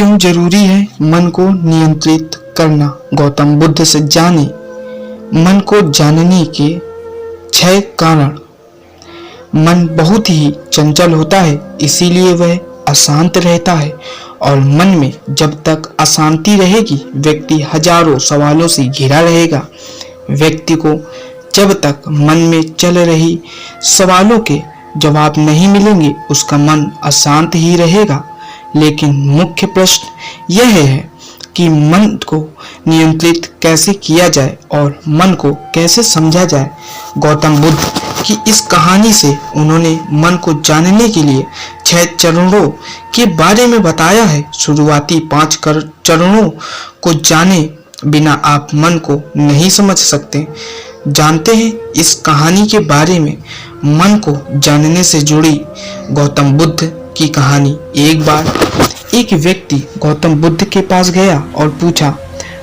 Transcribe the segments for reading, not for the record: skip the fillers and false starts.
क्यों जरूरी है मन को नियंत्रित करना? गौतम बुद्ध से जाने मन को जानने के 6 कारण। मन बहुत ही चंचल होता है, इसीलिए वह अशांत रहता है और मन में जब तक अशांति रहेगी व्यक्ति हजारों सवालों से घिरा रहेगा। व्यक्ति को जब तक मन में चल रही सवालों के जवाब नहीं मिलेंगे उसका मन अशांत ही रहेगा। लेकिन मुख्य प्रश्न यह है कि मन को नियंत्रित कैसे किया जाए और मन को कैसे समझा जाए। गौतम बुद्ध की इस कहानी से उन्होंने मन को जानने के लिए 6 चरणों के बारे में बताया है। शुरुआती 5 चरणों को जाने बिना आप मन को नहीं समझ सकते। जानते हैं इस कहानी के बारे में। मन को जानने से जुड़ी गौतम बुद्ध की कहानी। एक बार एक व्यक्ति गौतम बुद्ध के पास गया और पूछा,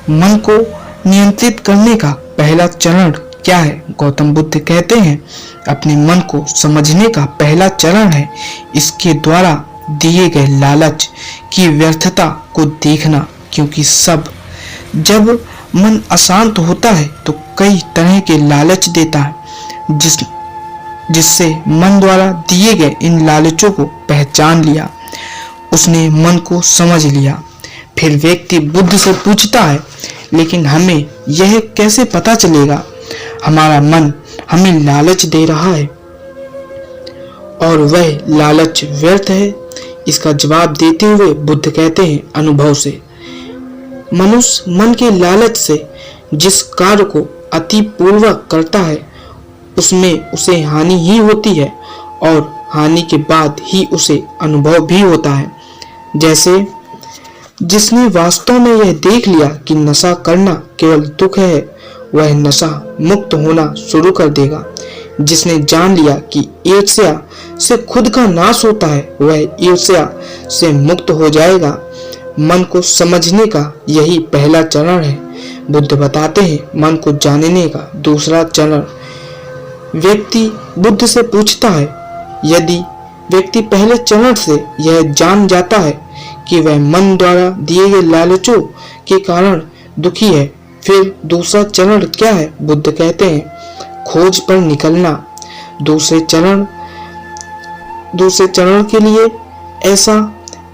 मन को नियंत्रित करने का पहला चरण क्या है? गौतम बुद्ध कहते हैं, अपने मन को समझने का पहला चरण है इसके द्वारा दिए गए लालच की व्यर्थता को देखना। क्योंकि जब मन अशांत होता है तो कई तरह के लालच देता है, जिससे मन द्वारा दिए गए इन लालचों को पहचान लिया, उसने मन को समझ लिया। फिर व्यक्ति बुद्ध से पूछता है, लेकिन हमें यह कैसे पता चलेगा हमारा मन हमें लालच दे रहा है और वह लालच व्यर्थ है? इसका जवाब देते हुए बुद्ध कहते हैं, अनुभव से। मनुष्य मन के लालच से जिस कार्य को अति पूर्वक करता है उसमें उसे हानि ही होती है और हानि के बाद ही उसे अनुभव भी होता है। जैसे जिसने वास्तव में यह देख लिया कि नशा करना केवल दुख है, वह नशा मुक्त होना शुरू कर देगा। जिसने जान लिया कि ईर्ष्या से खुद का नाश होता है, वह ईर्ष्या से मुक्त हो जाएगा। मन को समझने का यही पहला चरण है। बुद्ध बताते हैं, मन को जानने का दूसरा चरण। व्यक्ति बुद्ध से पूछता है, यदि व्यक्ति पहले चरण से यह जान जाता है कि वह मन द्वारा दिए गए लालचों के कारण दुखी है, फिर दूसरा चरण क्या है? बुद्ध कहते हैं, खोज पर निकलना। दूसरे चरण के लिए ऐसा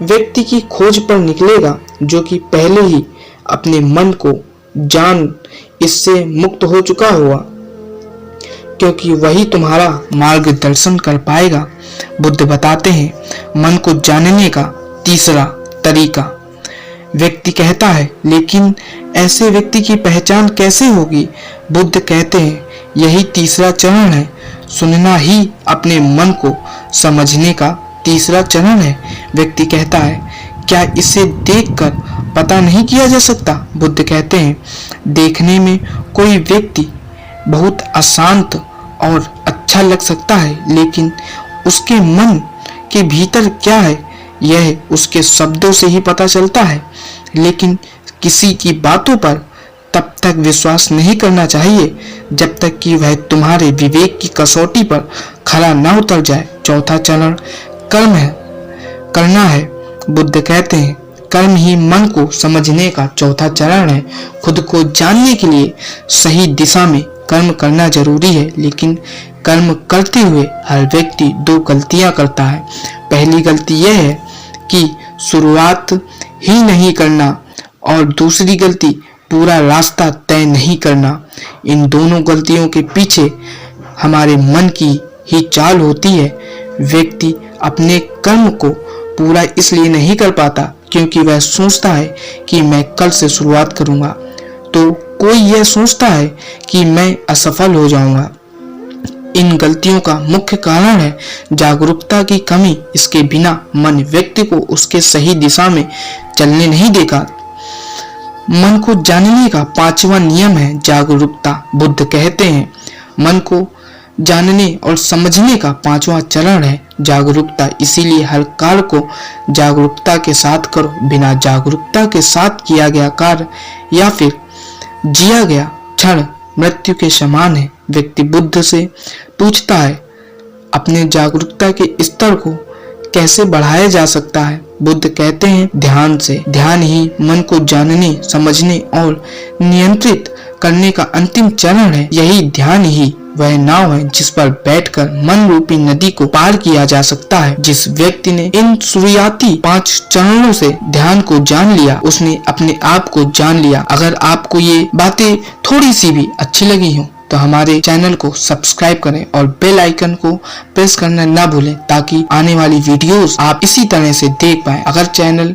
व्यक्ति की खोज पर निकलेगा जो कि पहले ही अपने मन को जान इससे मुक्त हो चुका हुआ, क्योंकि वही तुम्हारा मार्गदर्शन कर पाएगा। बुद्ध बताते हैं, मन को जानने का तीसरा तरीका। व्यक्ति कहता है, लेकिन ऐसे व्यक्ति की पहचान कैसे होगी? बुद्ध कहते हैं, यही तीसरा चरण है। सुनना ही अपने मन को समझने का तीसरा चरण है। व्यक्ति कहता है, क्या इसे देखकर पता नहीं किया जा सकता? बुद्ध कहते हैं, देखने में कोई व्यक्ति बहुत अशांत और अच्छा लग सकता है, लेकिन उसके मन के भीतर क्या है यह उसके शब्दों से ही पता चलता है। लेकिन किसी की बातों पर तब तक विश्वास नहीं करना चाहिए जब तक कि वह तुम्हारे विवेक की कसौटी पर खरा न उतर जाए। चौथा चरण करना है। बुद्ध कहते हैं, कर्म ही मन को समझने का चौथा चरण है। खुद को जानने के लिए सही दिशा में कर्म करना जरूरी है, लेकिन कर्म करते हुए हर व्यक्ति 2 गलतियां करता है। पहली गलती यह है कि शुरुआत ही नहीं करना और दूसरी गलती पूरा रास्ता तय नहीं करना। इन दोनों गलतियों के पीछे हमारे मन की ही चाल होती है। व्यक्ति अपने कर्म को पूरा इसलिए नहीं कर पाता क्योंकि वह सोचता है कि मैं कल से शुरुआत करूंगा, तो कोई यह सोचता है कि मैं असफल हो जाऊंगा। इन गलतियों का मुख्य कारण है जागरूकता की कमी। इसके बिना मन व्यक्ति को उसके सही दिशा में चलने नहीं देगा। मन को जानने का 5वां नियम है जागरूकता। बुद्ध कहते हैं, मन को जानने और समझने का 5वां चरण है जागरूकता। इसीलिए हर कार्य को जागरूकता के साथ करो। बिना जागरूकता के साथ किया गया कार्य या फिर जिया गया क्षण मृत्यु के समान है। व्यक्ति बुद्ध से पूछता है, अपने जागरूकता के स्तर को कैसे बढ़ाया जा सकता है? बुद्ध कहते हैं ध्यान से। ध्यान ही मन को जानने, समझने और नियंत्रित करने का अंतिम चरण है। यही ध्यान ही वह नाव है जिस पर बैठकर मन रूपी नदी को पार किया जा सकता है। जिस व्यक्ति ने इन शुरुआती 5 चरणों से ध्यान को जान लिया, उसने अपने आप को जान लिया। अगर आपको ये बातें थोड़ी सी भी अच्छी लगी हो तो हमारे चैनल को सब्सक्राइब करें और बेल आइकन को प्रेस करना ना भूलें, ताकि आने वाली वीडियोस आप इसी तरह से देख पाएं। अगर चैनल